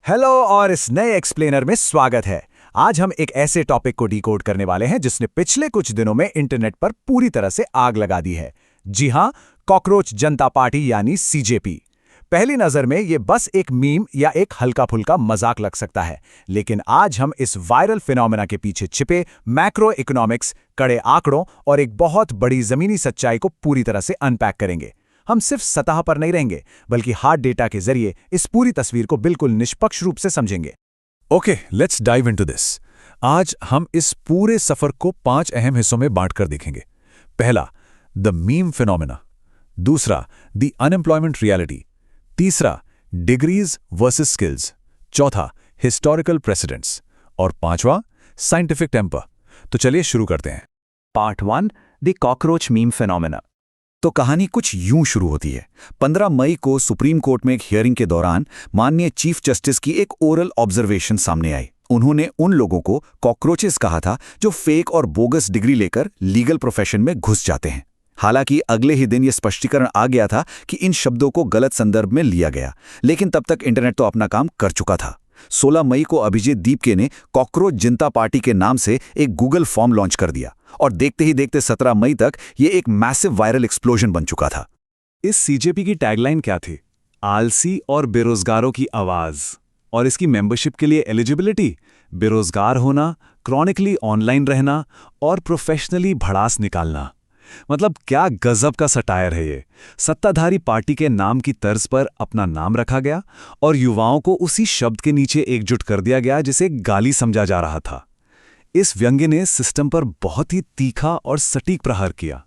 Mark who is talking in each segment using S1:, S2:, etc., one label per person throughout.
S1: Hello और इस नए एक्सप्लेनर में स्वागत है। आज हम एक ऐसे टॉपिक को डिकोड करने वाले हैं जिसने पिछले कुछ दिनों में इंटरनेट पर पूरी तरह से आग लगा दी है। जी हां, कॉकरोच जनता पार्टी यानी सीजेपी। पहली नजर में ये बस एक मीम या एक हल्का-फुल्का मजाक लग सकता है, लेकिन आज हम इस वायरल फिनोमेना के पीछे छिपे मैक्रो इकोनॉमिक्स, कड़े आंकड़ों और एक बहुत बड़ी जमीनी सच्चाई को पूरी तरह से अनपैक करेंगे। हम सिर्फ सतह पर नहीं रहेंगे, बल्कि हार्ड डेटा के जरिए इस पूरी तस्वीर को बिल्कुल निष्पक्ष रूप से समझेंगे।
S2: Okay, let's dive into this. आज हम इस पूरे सफर को 5 अहम हिस्सों में बांटकर देखेंगे। पहला, द मीम फिनोमेना। दूसरा, द अनएम्प्लॉयमेंट रियलिटी। तीसरा, डिग्रीज वर्सेस स्किल्स। चौथा, हिस्टोरिकल प्रेसिडेंट्स। और पांचवा, साइंटिफिक टेम्पर। तो चलिए शुरू करते हैं।
S1: Part 1, the cockroach meme phenomena.
S3: तो कहानी कुछ यूं शुरू होती है। 15 मई को सुप्रीम कोर्ट में एक हियरिंग के दौरान माननीय चीफ जस्टिस की एक ओरल ऑब्जर्वेशन सामने आई। उन्होंने उन लोगों को कॉकरोचेस कहा था जो फेक और बोगस डिग्री लेकर लीगल प्रोफेशन में घुस जाते हैं। हालांकि अगले ही दिन यह स्पष्टीकरण आ गया था कि इन शब्दों को गलत संदर्भ में लिया गया, लेकिन तब तक इंटरनेट तो अपना काम कर चुका था। 16 मई को अभिजीत दीपके ने कॉकरोच जनता पार्टी के नाम से एक गूगल फॉर्म लॉन्च कर दिया और देखते ही देखते 17 मई तक ये एक मैसिव वायरल एक्सप्लोजन बन चुका था।
S2: इस सीजेपी की टैगलाइन क्या थी? आलसी और बेरोजगारों की आवाज। और इसकी मेंबरशिप के लिए एलिजिबिलिटी, बेरोजगार होना, क्रॉनिकली ऑनलाइन रहना और प्रोफेशनली भड़ास निकालना। मतलब क्या गजब का सटायर है ये। सत्ताधारी पार्टी के नाम की तर्ज पर अपना नाम रखा गया और युवाओं को उसी शब्द के नीचे एकजुट कर दिया गया जिसे गाली समझा जा रहा था। इस व्यंग्य ने सिस्टम पर बहुत ही तीखा और सटीक प्रहार किया।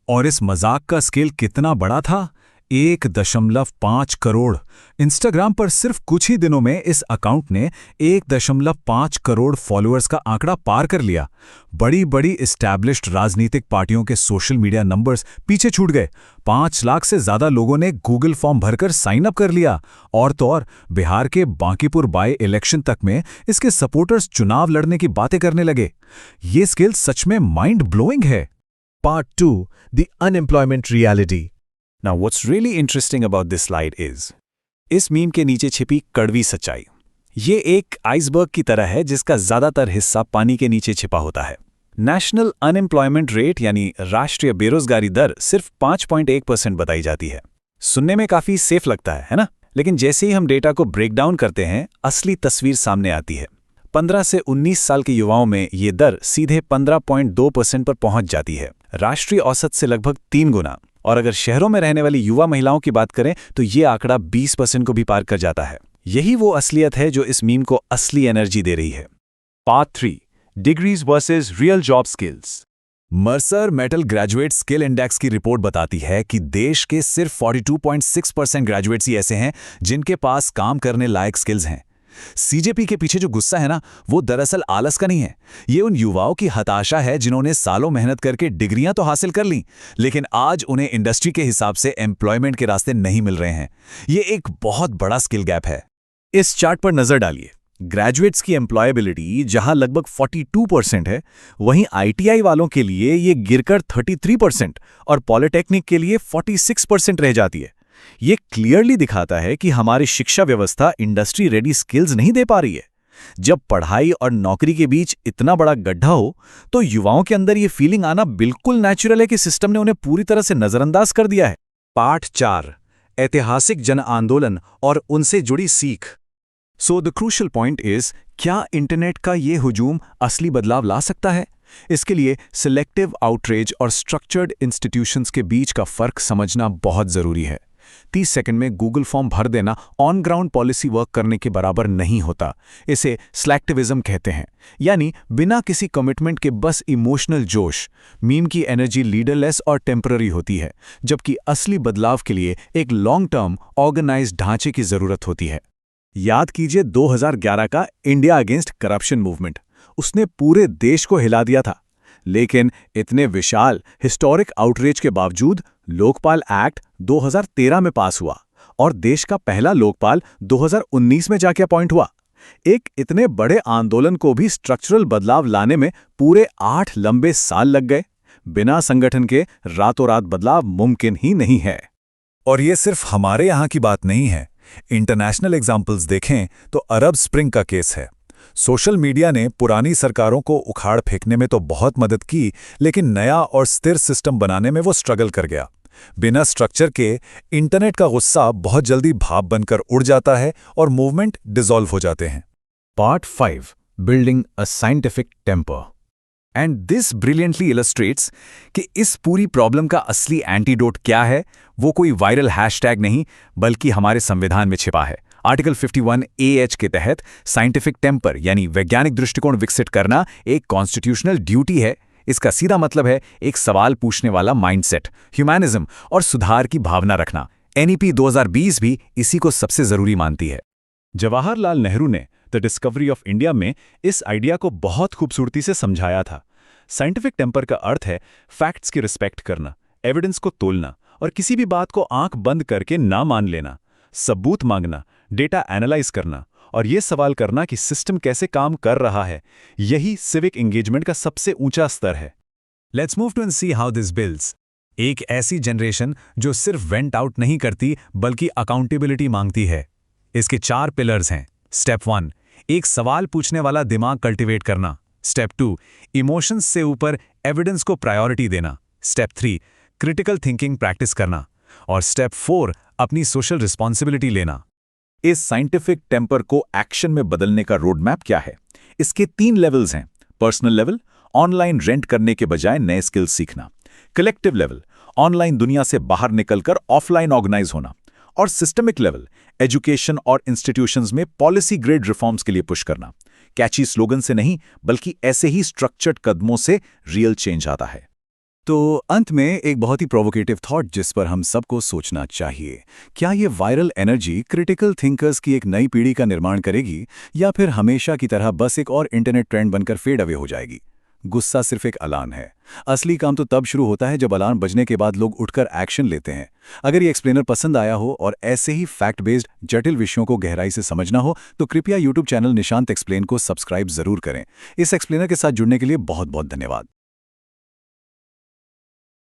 S2: और इस मजाक का स्केल कितना बड़ा था? 1.5 करोड़। इंस्टाग्राम पर सिर्फ कुछ ही दिनों में इस अकाउंट ने 1.5 करोड़ फॉलोअर्स का आंकड़ा पार कर लिया। बड़ी बड़ी एस्टैब्लिश्ड राजनीतिक पार्टियों के सोशल मीडिया नंबर्स पीछे छूट गए। 5 लाख से ज्यादा लोगों ने गूगल फॉर्म भरकर साइन अप कर लिया। और तो और बिहार के बांकीपुर बाय इलेक्शन तक में इसके सपोर्टर्स चुनाव लड़ने की बातें करने लगे। ये स्केल सच में माइंड ब्लोइंग है।
S4: Part 2, The Unemployment Reality.
S1: Now what's really interesting about this slide is इस मीम के नीचे छिपी कड़वी सच्चाई। ये एक आइसबर्ग की तरह है जिसका ज्यादातर हिस्सा पानी के नीचे छिपा होता है। नेशनल अनएम्प्लॉयमेंट रेट यानी राष्ट्रीय बेरोजगारी दर सिर्फ 5.1% बताई जाती है। सुनने में काफी सेफ लगता है ना? लेकिन जैसे ही हम डेटा को ब्रेक डाउन करते हैं, असली तस्वीर सामने आती है। 15 से 19 साल के युवाओं में ये दर सीधे 15.2% पर पहुंच जाती है, राष्ट्रीय औसत से लगभग 3 गुना। और अगर शहरों में रहने वाली युवा महिलाओं की बात करें तो ये आंकड़ा 20% को भी पार कर जाता है। यही वो असलियत है जो इस मीम को असली एनर्जी दे रही है।
S2: Part 3, degrees versus real job skills. Mercer metal graduate skill index की रिपोर्ट बताती है कि देश के सिर्फ 42.6% ग्रेजुएट्स ही ऐसे हैं जिनके पास काम करने लायक स्किल्स हैं। सीजेपी के पीछे जो गुस्सा है ना, वो दरअसल आलस का नहीं है। ये उन युवाओं की हताशा है जिन्होंने सालों मेहनत करके डिग्रियां तो हासिल कर लीं, लेकिन आज उन्हें इंडस्ट्री के हिसाब से एम्प्लॉयमेंट के रास्ते नहीं मिल रहे हैं। ये एक बहुत बड़ा स्किल गैप है।
S4: इस चार्ट पर नजर डालिए। ग्रेजुएट्स की एम्प्लॉयबिलिटी जहां लगभग 42% है, वहीं आईटीआई वालों के लिए ये गिरकर 33% और पॉलिटेक्निक के लिए 46% रह जाती है। ये क्लियरली दिखाता है कि हमारी शिक्षा व्यवस्था इंडस्ट्री रेडी स्किल्स नहीं दे पा रही है। जब पढ़ाई और नौकरी के बीच इतना बड़ा गड्ढा हो, तो युवाओं के अंदर ये फीलिंग आना बिल्कुल नेचुरल है कि सिस्टम ने उन्हें पूरी तरह से नजरअंदाज कर दिया है।
S1: पार्ट 4, ऐतिहासिक जन आंदोलन और उनसे जुड़ी सीख। So the crucial point is, क्या इंटरनेट का ये हुजूम असली बदलाव ला सकता है? इसके लिए सिलेक्टिव आउटरीच और स्ट्रक्चर्ड इंस्टीट्यूशंस के बीच का फर्क समझना बहुत जरूरी है। 30 सेकंड में गूगल फॉर्म भर देना ऑन ग्राउंड पॉलिसी वर्क करने के बराबर नहीं होता। इसे स्लैक्टिविज्म कहते हैं, यानी बिना किसी कमिटमेंट के बस इमोशनल जोश। मीम की एनर्जी लीडरलेस और टेम्पररी होती है, जबकि असली बदलाव के लिए एक लॉन्ग टर्म ऑर्गेनाइज्ड ढांचे की जरूरत होती है।
S2: याद कीजिए 2011 का इंडिया अगेंस्ट करप्शन मूवमेंट। उसने पूरे देश को हिला दिया था। लेकिन इतने विशाल हिस्टोरिक आउटरीच के बावजूद लोकपाल एक्ट 2013 में पास हुआ और देश का पहला लोकपाल 2019 में जाके अपॉइंट हुआ। एक इतने बड़े आंदोलन को भी स्ट्रक्चरल बदलाव लाने में पूरे 8 लंबे साल लग गए। बिना संगठन के रातों रात बदलाव मुमकिन ही नहीं है।
S3: और ये सिर्फ हमारे यहाँ की बात नहीं है।
S1: इंटरनेशनल एग्जाम्पल्स देखें तो अरब स्प्रिंग का केस है। सोशल मीडिया ने पुरानी सरकारों को उखाड़ फेंकने में तो बहुत मदद की, लेकिन नया और स्थिर सिस्टम बनाने में वो स्ट्रगल कर गया। बिना स्ट्रक्चर के इंटरनेट का गुस्सा बहुत जल्दी भाप बनकर उड़ जाता है और मूवमेंट डिसॉल्व हो जाते हैं।
S2: Part 5 Building a Scientific Temper. And this brilliantly illustrates कि इस पूरी प्रॉब्लम का असली एंटीडोट क्या है। वो कोई वायरल हैशटैग नहीं, बल्कि हमारे संविधान में छिपा है। आर्टिकल 51AH के तहत साइंटिफिक टेम्पर यानी वैज्ञानिक दृष्टिकोण विकसित करना एक कॉन्स्टिट्यूशनल ड्यूटी है। इसका सीधा मतलब है एक सवाल पूछने वाला माइंडसेट, ह्यूमैनिज्म और सुधार की भावना रखना। NEP 2020 भी इसी को सबसे जरूरी मानती है।
S4: जवाहरलाल नेहरू ने द डिस्कवरी ऑफ इंडिया में इस आइडिया को बहुत खूबसूरती से समझाया था। साइंटिफिक टेम्पर का अर्थ है फैक्ट्स की रिस्पेक्ट करना, एविडेंस को तोलना और किसी भी बात को आंख बंद करके ना मान लेना, सबूत मांगना, डेटा एनालाइज करना और ये सवाल करना कि सिस्टम कैसे काम कर रहा है। यही सिविक एंगेजमेंट का सबसे ऊंचा स्तर है।
S1: Let's move to and see how this builds. एक ऐसी जनरेशन जो सिर्फ वेंट आउट नहीं करती बल्कि अकाउंटेबिलिटी मांगती है। इसके 4 पिलर्स हैं। स्टेप 1, एक सवाल पूछने वाला दिमाग कल्टीवेट करना। स्टेप 2, इमोशंस से ऊपर एविडेंस को प्रायोरिटी देना। स्टेप 3, क्रिटिकल थिंकिंग प्रैक्टिस करना। और स्टेप 4, अपनी सोशल रिस्पॉन्सिबिलिटी लेना।
S2: इस साइंटिफिक टेम्पर को एक्शन में बदलने का रोड मैप क्या है? इसके 3 लेवल्स हैं। पर्सनल लेवल, ऑनलाइन रेंट करने के बजाय नए स्किल्स सीखना। कलेक्टिव लेवल, ऑनलाइन दुनिया से बाहर निकलकर ऑफलाइन ऑर्गेनाइज होना। और सिस्टमिक लेवल, एजुकेशन और इंस्टीट्यूशंस में पॉलिसी ग्रेड रिफॉर्म्स के लिए पुश करना। कैची स्लोगन से नहीं, बल्कि ऐसे ही स्ट्रक्चर्ड कदमों से रियल चेंज आता है।
S1: तो अंत में एक बहुत ही प्रोवोकेटिव थॉट जिस पर हम सबको सोचना चाहिए। क्या ये वायरल एनर्जी क्रिटिकल थिंकर्स की एक नई पीढ़ी का निर्माण करेगी, या फिर हमेशा की तरह बस एक और इंटरनेट ट्रेंड बनकर फेड अवे हो जाएगी? गुस्सा सिर्फ एक अलार्म है। असली काम तो तब शुरू होता है जब अलार्म बजने के बाद लोग उठकर एक्शन लेते हैं। अगर ये एक्सप्लेनर पसंद आया हो और ऐसे ही फैक्ट बेस्ड जटिल विषयों को गहराई से समझना हो तो कृपया YouTube चैनल निशांत एक्सप्लेन को सब्सक्राइब जरूर करें। इस एक्सप्लेनर के साथ जुड़ने के लिए बहुत बहुत धन्यवाद।